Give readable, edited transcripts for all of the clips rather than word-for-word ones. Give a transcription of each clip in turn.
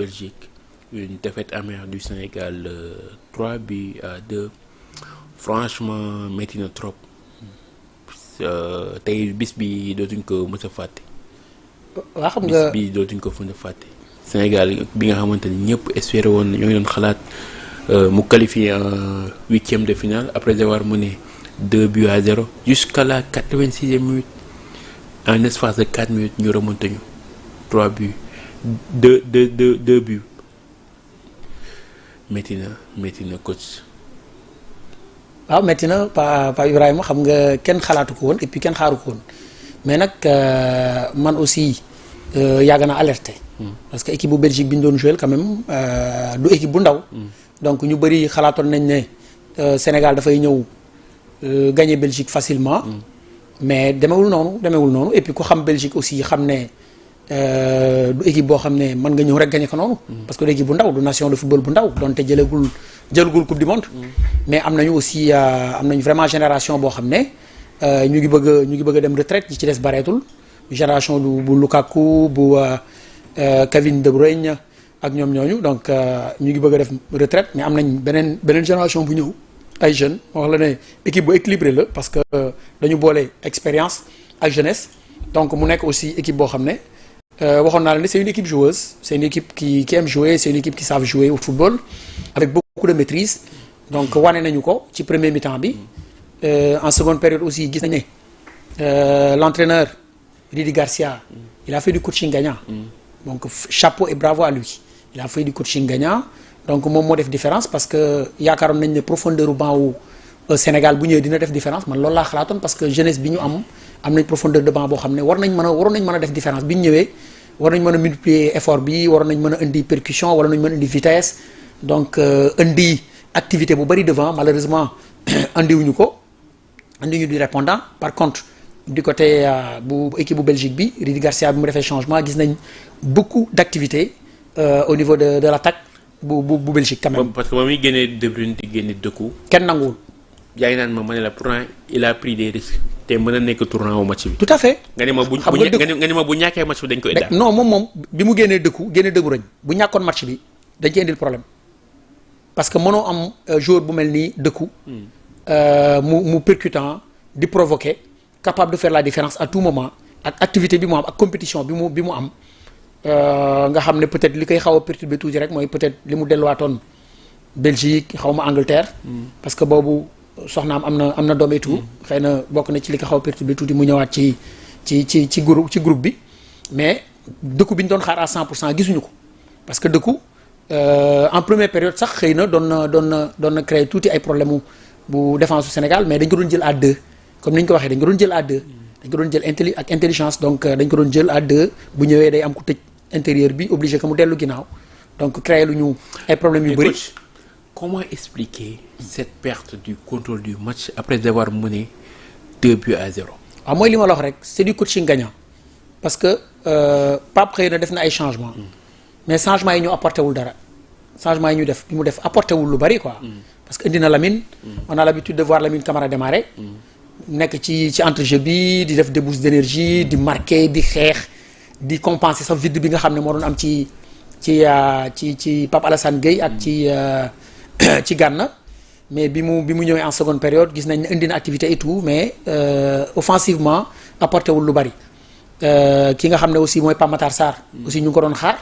Belgique, une défaite amère du Sénégal 3-2. Franchement métti na trop tey bis bi dootuñ ko mës a fàtte. waa xam nga bis bi dootuñ ko mën a fàtte. Sénégal bi nga xamante ni ñëpp espéré woon ñoo ngi doon xalaat mu qualifié en 8e de finale après avoir mené 2-0 jusqu'à la 86e minute en espace de 4 minutes ñu remonté ñu 3 buts 2 buts métti na coach. waaw métti na Pa Ibrahima xam nga kenn xalaatu ko woon et puis kenn xaaru ko woon mais nag man aussi yàgg na alerté. parce que équipe bu Belgique bi ñu doon joué quand même du équipe bu ndaw. donc ñu bëri xalaatoon nañ ne Sénégal dafay ñëw gagner Belgique facilement. mais demewul noonu et puis ku xam Belgique aussi xam ne du équipe boo xam ne mën nga ñëw rek gagner ko noonu. parce que du équipe bu ndaw du nation de football bu ndaw donte jëlagul coupe du monde. mais am nañu aussi vraiment génération boo xam ne ñu ngi bëgg a dem retraite ñi ci des bareetul génération bu Lukaku bu Kevin De Bruyne ak ñoom ñooñu donc ñu ngi bëgg a def retraite mais am nañ beneen génération bu ñëw ay jeunes wax la ne équipe bu équilibré la parce que dañu boole expérience ak jeunesse donc mu nekk aussi équipe boo xam ne waxoon naa la ne c'est une équipe joueuse c'est une équipe qui aime jouer c'est une équipe qui savent jouer au football avec beaucoup de maîtrise donc wane nañu ko ci premier mi-temps bi en seconde période aussi gis nañ ne l'entraîneur Rudi Garcia il a fait du coaching gagnant donc chapeau et bravo à lui il a fait du coaching gagnant donc moom moo def différence parce que yaakaaroon nañ ne profondeur u banc wu Sénégal bu ñëwee dina def différence man loolu laa xalaatoon parce que jeunesse bi ñu am nañ profondeur de banc boo xam ne waroon nañ mën a def différence bi ñu ñëwee war nañ mën a multiplier effort bi waroon nañ mën a indi percussion waroon nañ mën a indi vitesse donc indi activité bu bari devant malheureusement andiwuñu di répondant par contre du côté bu équipe bu Belgique bi Rudi Garcia bi mu defee changement gis nañ beaucoup d'activité au niveau de l'attaque bu Belgique quand même. parce que ba muy génnee De Bruyne di génne Doku. kenn nanguwul. yaa ngi naan ma ne la pourtant il a pris des risques te mën a nekk tournant wu match bi. tout à fait. nga ni ma bu ñàkkee match bi dañ koy daal. non moom bi mu génnee Doku génne De Bruyne bu ñàkkoon match bi dañ ci indil problème parce que mënoo am joueur bu mel nii Doku. mu percutant di provoquer capable de faire la différence à tout moment ak activité bi mu am ak compétition bi mu am. nga xam ne peut-être li koy xaw a perturbé tuuti rek mooy peut-être li mu delluwaatoon Belgique xaw ma Angleterre. parce que boobu soxnaam am na doom et tout. xëy na bokk na ci li ko xaw a perturbé tuuti mu ñëwaat ci groupe bi mais Doku bi ñu doon xaar à 100% gisuñu ko parce que Doku en première période sax xëy na doon na créer tuuti ay problème bu défense du Sénégal mais dañ ko doon jël à 2 comme ni ñu ko waxee dañ ko doon jël à 2. dañ ko doon jël ak intelligence donc dañ ko doon jël à 2 bu ñëwee day am ku tëj intérieur bi obligé que mu dellu ginnaaw donc créer lu ñu ay problèmes yu bëri. Comment expliquer cette perte du contrôle du match après avoir mené 2-0? waaw mooy li ma la wax rek c'est du coaching gagnant parce que Pape xëy na def na ay changements mais changements yi ñu apporté wul dara changements yi mu def apporté wul lu bëri quoi. parce que indi na Lamine. on a l'habitude de voir Lamine Camara démarrer. nekk ci entrejeu bi di def des boosts d'énergie di marquer di xeex di compenser sa vide bi nga xam ne moo doon am ci Pape Alassane Gueye ak ci Gana mais bi mu ñëwee en seconde période gis nañ ne indi na activité et tout mais offensivement apporté wul lu bari ki nga xam ne aussi mooy Pape Matar Sarr aussi ñu ngi ko doon xaar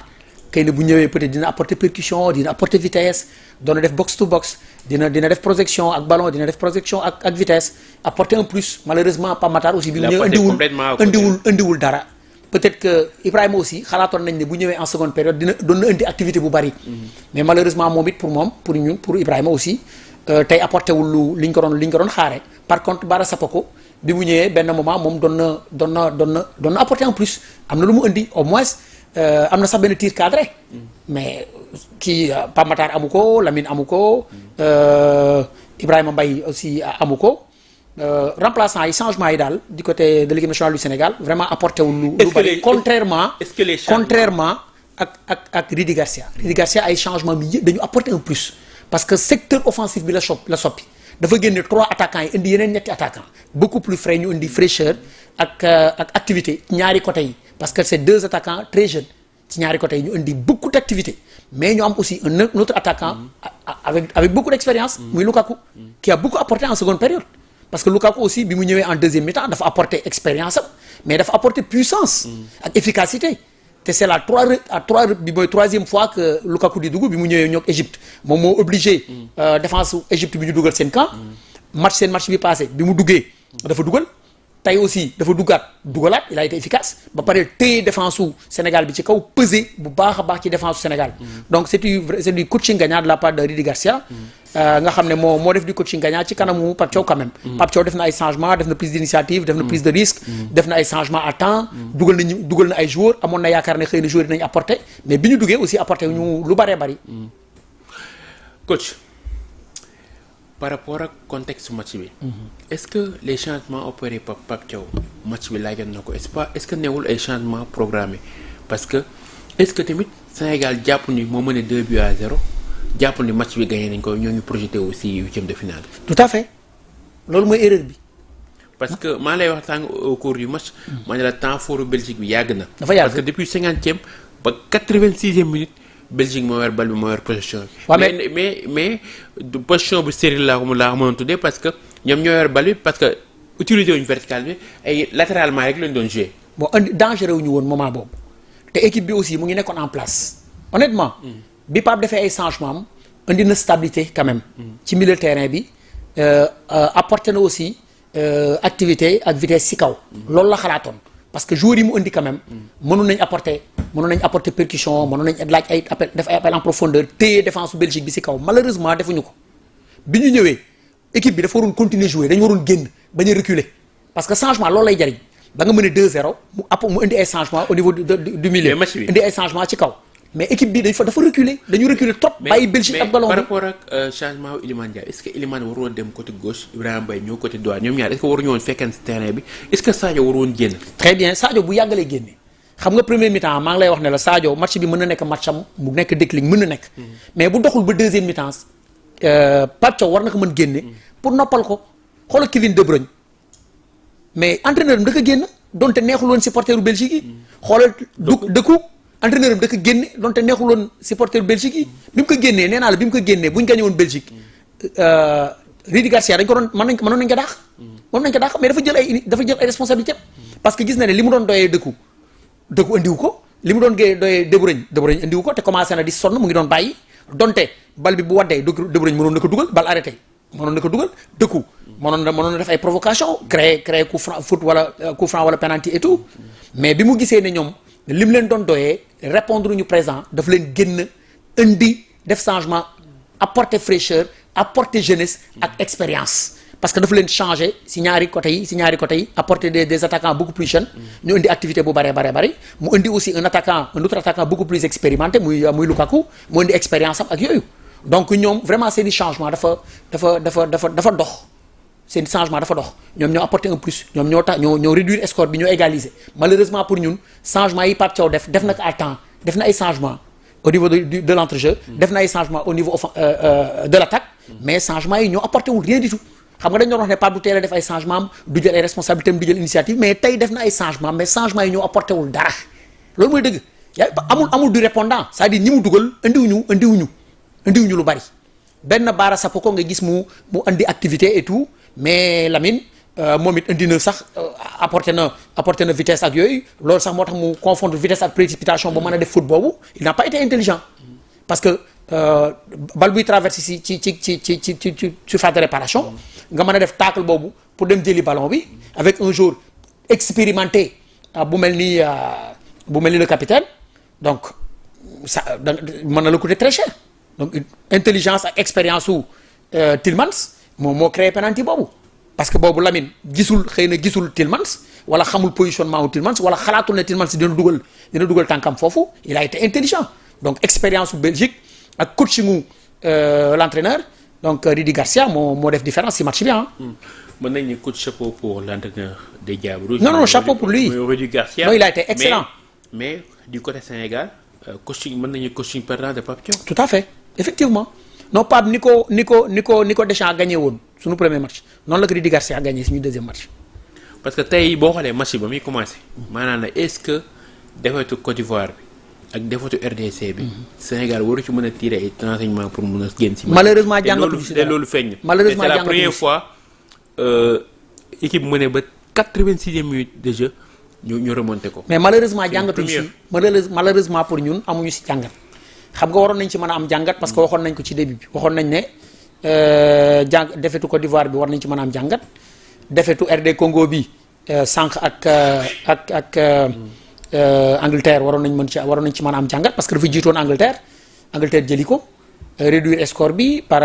xëy na bu ñëwee peut-être dina apporter percussion dina apporter vitesse doon def box to box dina def projection ak ballon dina def projection ak vitesse apporter un plus malheureusement Pape Matar aussi bi mu ñëwee indiwul dara peut-être que Ibrahima aussi xalaatoon nañ ne bu ñëwee en seconde période doon na indi activité bu bari mais malheureusement moom it pour Ibrahima aussi tey apporter wul li ñu ko doon xaare par contre Bara Sapoko bi mu ñëwee benn moment moom doon na apporter un plus am na lu mu indi au moins am na sax benn tir cadré mais kii Pape Matar amu ko Lamine amu ko Ibrahima Mbaye aussi amu ko remplaçant yi changement yi daal du côté de l'équipe nationale du Sénégal vraiment apporté wul lu bari contrairement ak Rudi Garcia. Rudi Garcia ay changement bi yëpp dañu apporter un plus parce que secteur offensif bi la soppi dafa génne 3 attaquants yi indi yeneen 2 attaquants beaucoup plus frais ñu indi fraîcheur ak activité ñaari côté yi parce que c'est 2 attaquants très jeunes ci ñaari côté yi ñu indi beaucoup d'activité mais ñu am aussi un autre attaquant avec beaucoup d'expérience muy Lukaku qui a beaucoup apporté en seconde période parce que Lukaku aussi bi mu ñëwee en deuxième mi-temps dafa apporter expérience am mais dafa apporter puissance ak efficacité te c'est bi mooy troisième fois que Lukaku di dugg bi mu ñëwee ñoog Égypte moom moo obligé défense Égypte bi ñu dugal seen camp seen match bi passé bi mu duggee dafa dugal tey aussi dafa dugalaat il a été efficace ba pare téye défense su Sénégal bi ci kaw peser bu baax a baax ci défense su Sénégal donc c'est du coaching gagnant de la part de Rudi Garcia nga xam ne moo def du coaching gagnant ci kanamu Pape Thiaw quand même Pape Thiaw def na ay changement def na prise d'initiative def na prise de risque def na ay changement à temps dugal na ay joueurs amoon na yaakaar ne xëy na joueurs yi nañ apporter mais bi ñu duggee aussi apporter ñu lu bëree bëri coach par rapport ak contexte match bi est-ce que les changements opérés par Pape Thiaw match bi laajoon na ko est-ce que newul ay changements programmés parce que est-ce que tamit Sénégal jàpp ni moo mën a 2-0 jàpp ni match bi gagné nañ ko ñoo ngi projeté aussi huitième de finale. tout à fait loolu mooy erreur bi. parce que maa lay wax tàng au cours du match. maa ne la temps fort Belgique bi yàgg na. dafa yàgg parce que depuis 50e ba 86e minute. Belgique moo yor bal bi moo yor position bi. waaw mais position bu stérile laa ko mënoon tuddee parce que ñoom ñoo yor bal bi parce que utiliser wuñu vertical bi ay latéralement rek lañ doon jouer. bon andi dangereux wu ñu woon moment boobu te équipe bi aussi mu ngi nekkoon en place honnêtement. bi Pape defee ay changement am indi na stabilité quand même. ci milieu terrain bi apporté na aussi activité ak vitesse ci kaw. loolu la xalaatoon. parce que joueurs yi mu indi quand même mënoon nañ apporter percussion mënoon nañ laaj ay appel def ay appel en profondeur téye défense su Belgique bi ci kaw malheureusement defuñu ko bi ñu ñëwee équipe bi dafa waroon continuer jouer dañu waroon génn bañ a reculer parce que changement loolu lay jariñ ba nga mën a 2-0 mu indi ay changement au niveau du milieu indi ay changement ci kaw mais équipe bi dañu reculer trop bàyyi Belgique ak ballon bi par rapport ak changement wu Iliman Ndiaye est-ce que Iliman waroon dem côté gauche Ibrahima Mbaye ñëw côté droit ñoom ñaar est-ce que waruñu woon fekkeen ci terrain bi est-ce que Sadio waroon génn. très bien Sadio bu yàggalee génne xam nga premier mi-temps maa ngi lay wax ne la Sadio match bi mën na nekk matcham mu nekk déclic mën na nekk mais bu doxul ba deuxième mi-temps Pape Thiaw war na ko mën génne pour noppal ko xoolal Kevin De Bruyne mais entraîneur am da ko génn donte neexul woon supporteru Belgique yi xoolal dëkku entraîneur am da ko génne donte neexul woon supporteru Belgique yi bi mu ko génnee nee naa la bi mu ko génnee bu ñu gagné woon Belgique Rudi Garcia dañ ko doon mënoon nañ ko daax mais dafa jël ay responsabilités parce que gis na ne li mu doon doyee dëkku indiwu ko li mu doon doyee De Bruyne indiwu ko te commencé na di sonn mu ngi doon bàyyi donte bal bi bu waddee De Bruyne mënoon na ko dugal bal arrêté mënoon na ko dugal dëkku mënoon na def ay provocation créer coup franc wala penalty et tout mais bi mu gisee ne ñoom li mu leen doon doyee répondre ñu présent daf leen génn indi def changement apporter fraîcheur apporter jeunesse ak expérience parce que dafa leen changer si ñaari côté yi apporter des attaquants beaucoup plus jeunes ñu indi activité bu bare mu indi aussi un autre attaquant beaucoup plus expérimenté muy Lukaku mu indi expérience am ak yooyu donc ñoom vraiment seeni changement dafa dox seen changement dafa dox ñoom ñoo apporter un plus ñoom ñoo réduire score bi ñoo égaliser malheureusement pour ñun changement yi Pape Thiaw def na ko à temps def na ay changement au niveau de l'entrejeu def na ay changement au niveau de l'attaque mais changement yi ñoo apporté wul rien du tout xam nga dañ doon wax ne Pape bu teel a def ay changement am du jël ay responsabilités am du jël initiative mais tey def na ay changement mais changement yi ñoo apporté wul dara loolu mooy dëgg amul du répondant c'est-à-dire ñi mu dugal indiwuñu lu bari benn Bara Sapoko nga gis mu indi activité et tout mais Lamine moom it indi na sax apporté na vitesse ak yooyu loolu sax moo tax mu confondre vitesse ak précipitation ba mën a def foot boobu il n'a pas été intelligent parce que bal buy traversé ci surface de réparation nga mën a def tacle boobu pour dem jëli ballon bi avec un joueur expérimenté bu mel ni le capitaine donc ça mën na la coûter très cher donc intelligence ak expérience su Tielemans moo créé penalty boobu parce que boobu Lamine xëy na gisul Tielemans wala xamul positionnement wu Tielemans wala xalaatul ne Tielemans dina dugal tànkam foofu il a été intelligent donc expérience su Belgique ak coachingu l'entraîneur donc Rudi Garcia moo def différence ci match bi ah. mën nañu ne coup de chapeau pour l'entraîneur des Diables Rouges. non chapeau pour lui Rudi Garcia. non il a été excellent. mais du côté Sénégal coaching perdant de Pape Thiaw. tout à fait effectivement non Pape ni ko Deschamps gagné woon suñu premier match noonu la ko Rudi Garcia gagné suñu deuxième match. parce que tey boo xoolee match ba muy commencé. maanaam est-ce que défaitu Côte d'Ivoire bi ak defatu RDC bi. Sénégal waru ci mën a tirer ay renseignements pour mën a génn si. malheureusement jàngatuñu si te loolu feeñ na. malheureusement c'est la première fois équipe mu ne ba 86e minute de jeu ñu remonté ko. mais malheureusement jàngatuñu si malheureusement pour ñun amuñu si jàngat. xam nga waroon nañ ci mën a am jàngat parce que waxoon nañ ko ci début bi waxoon nañ ne defetu Côte d'Ivoire bi war nañ ci mën a am jàngat defetu RD Congo bi sànq ak Angleterre waroon nañ ci mën a am jàngat parce que dafa jiitoon Angleterre jëli ko réduire score bi par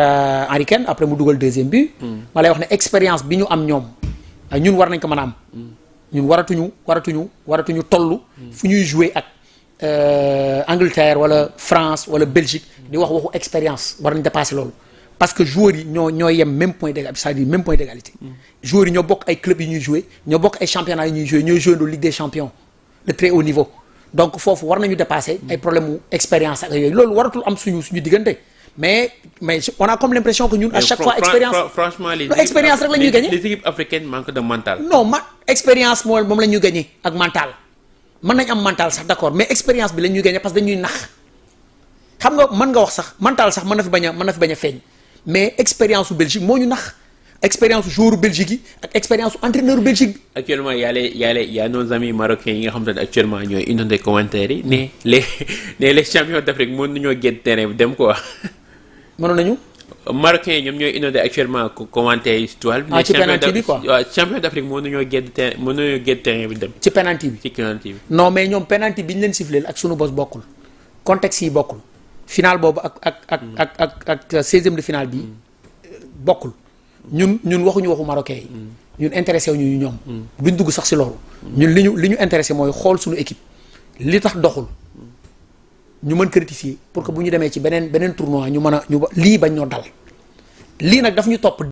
Harry Kane après mu dugal deuxième but. ma lay wax ne expérience bi ñu am ñoom ñun war nañ ko mën a am. ñun waratuñu toll. fu ñuy jouer ak Angleterre wala France wala Belgique di wax waxu expérience war nañ dépasser loolu parce que joueurs yi ñoo yem même point d'égalité c'est-à-dire même point d'égalité. joueurs yi ñoo bokk ay clubs yi ñuy jouer ñoo bokk ay championnats yi ñuy jouer ñooy jouer Ligue des champions de très haut niveau donc foofu war nañu dépasser ay problème mu expérience ak yooyu loolu waratul am suñu diggante mais on a comme l'impression que ñun à chaque fois expérience franchement expérience rek la ñuy gagner. les équipes africaines manquent de mental. non expérience moom la ñuy gagner ak mental. mën nañ am mental sax d'accord mais expérience bi la ñuy gagner parce que dañuy nax xam nga mën nga wax sax mental sax mën na fi bañ a feeñ mais expérience su Belgique moo ñu nax expérience su joueur Belgique yi ak expérience su entraîneur Belgique bi. actuellement y a nos amis marocains yi nga xam te ne actuellement ñooy inondé commentaires yi ne les champions d'Afrique mën nañoo génn terrain bi dem quoi. mënoon nañu. Marocains yi ñoom ñooy inondé actuellement commentaires yi. ci penalty bi quoi champion d'Afrique mën nañoo génn terrain bi dem. ci penalty bi. non mais ñoom penalty bi ñu leen sifflé ak sunu bos bokkul contexte yi bokkul final boobu ak 16e de finale bi bokkul ñun waxuñu waxu marocain yi. ñun intéressé wu ñu ñoom. duñ dugg sax si loolu. ñun li ñu intéressé mooy xool suñu équipe li tax doxul ñu mën rectifier pour que bu ñu demee ci beneen tournoi ñu lii bañ ñoo dal lii nag daf ñu topp.